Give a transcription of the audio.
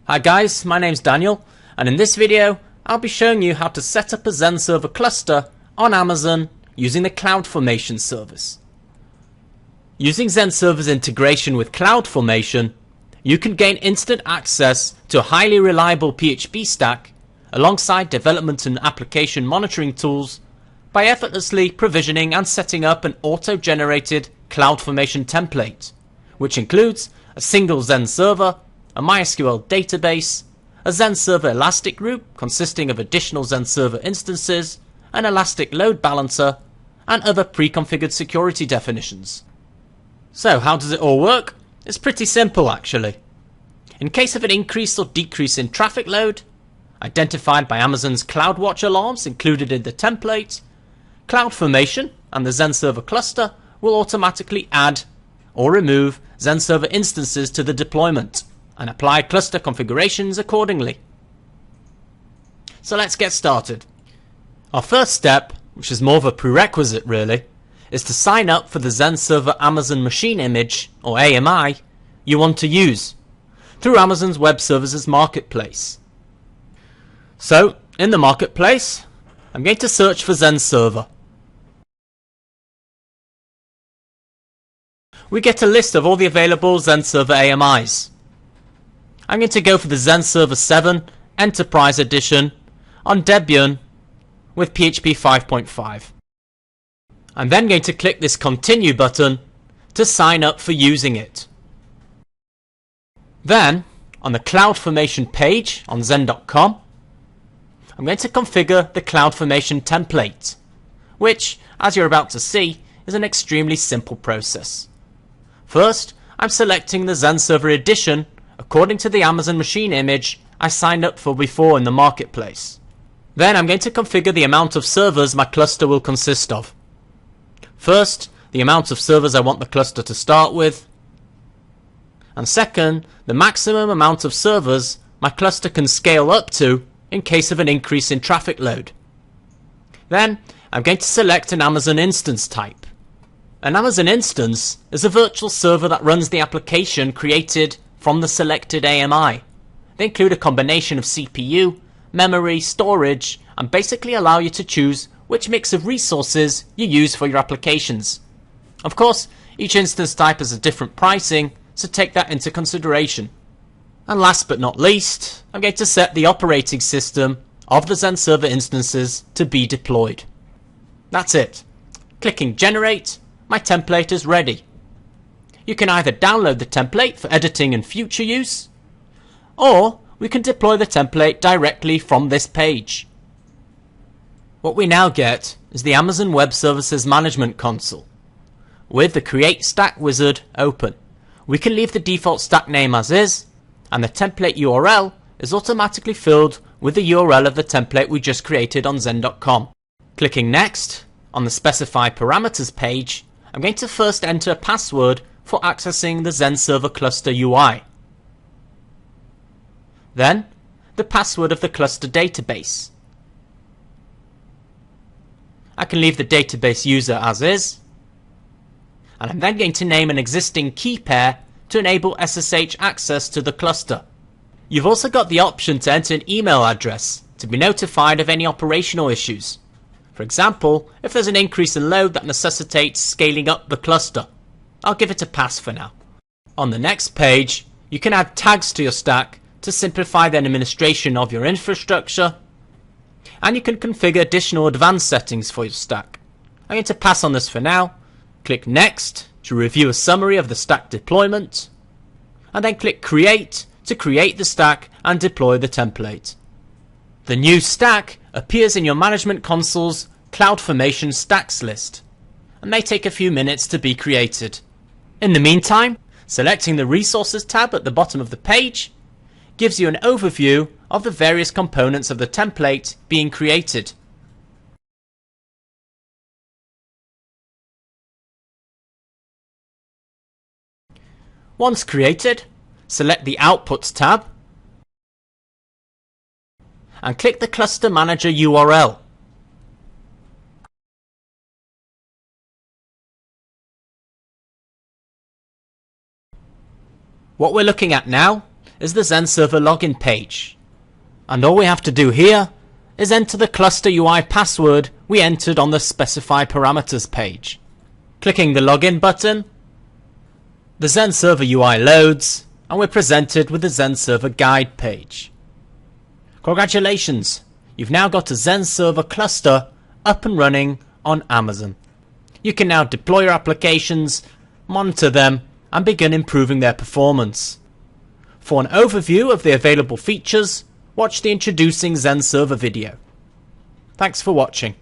Hi guys, my name's Daniel, and in this video I'll be showing you how to set up a Zend Server cluster on Amazon using the CloudFormation service. Using Zend Server's integration with CloudFormation, you can gain instant access to a highly reliable PHP stack alongside development and application monitoring tools by effortlessly provisioning and setting up an auto-generated CloudFormation template, which includes a single Zend server, a MySQL database, a Zend Server Elastic group consisting of additional Zend Server instances, an Elastic load balancer, and other pre-configured security definitions. So how does it all work? It's pretty simple actually. In case of an increase or decrease in traffic load, identified by Amazon's CloudWatch alarms included in the template, CloudFormation and the Zend Server cluster will automatically add or remove Zend Server instances to the deployment and apply cluster configurations accordingly. So let's get started. Our first step, which is more of a prerequisite really, is to sign up for the Zend Server Amazon Machine Image, or AMI, you want to use through Amazon's Web Services Marketplace. So, in the Marketplace, I'm going to search for Zend Server. We get a list of all the available Zend Server AMIs. I'm going to go for the Zend Server 7 Enterprise Edition on Debian with PHP 5.5. I'm then going to click this Continue button to sign up for using it. Then, on the CloudFormation page on Zend.com, I'm going to configure the CloudFormation template, which, as you're about to see, is an extremely simple process. First, I'm selecting the Zend Server Edition according to the Amazon Machine Image I signed up for before in the Marketplace. Then I'm going to configure the amount of servers my cluster will consist of. First, the amount of servers I want the cluster to start with, and second, the maximum amount of servers my cluster can scale up to in case of an increase in traffic load. Then I'm going to select an Amazon instance type. An Amazon instance is a virtual server that runs the application created from the selected AMI. They include a combination of CPU, memory, storage, and basically allow you to choose which mix of resources you use for your applications. Of course, each instance type has a different pricing, so take that into consideration. And last but not least, I'm going to set the operating system of the Zend Server instances to be deployed. That's it. Clicking Generate, my template is ready. You can either download the template for editing and future use, or we can deploy the template directly from this page. What we now get is the Amazon Web Services Management Console with the Create Stack Wizard open. We can leave the default stack name as is, and the template URL is automatically filled with the URL of the template we just created on Zend.com. Clicking Next on the Specify Parameters page, I'm going to first enter a password for accessing the Zend Server cluster UI. Then, the password of the cluster database. I can leave the database user as is, and I'm then going to name an existing key pair to enable SSH access to the cluster. You've also got the option to enter an email address to be notified of any operational issues. For example, if there's an increase in load that necessitates scaling up the cluster. I'll give it a pass for now. On the next page, you can add tags to your stack to simplify the administration of your infrastructure, and you can configure additional advanced settings for your stack. I'm going to pass on this for now. Click Next to review a summary of the stack deployment, and then click Create to create the stack and deploy the template. The new stack appears in your Management Console's CloudFormation stacks list and may take a few minutes to be created. In the meantime, selecting the Resources tab at the bottom of the page gives you an overview of the various components of the template being created. Once created, select the Outputs tab and click the Cluster Manager URL. What we're looking at now is the Zend Server login page. And all we have to do here is enter the cluster UI password we entered on the Specify Parameters page. Clicking the login button, the Zend Server UI loads and we're presented with the Zend Server guide page. Congratulations! You've now got a Zend Server cluster up and running on Amazon. You can now deploy your applications, monitor them, and begin improving their performance. For an overview of the available features, watch the Introducing Zend Server video. Thanks for watching.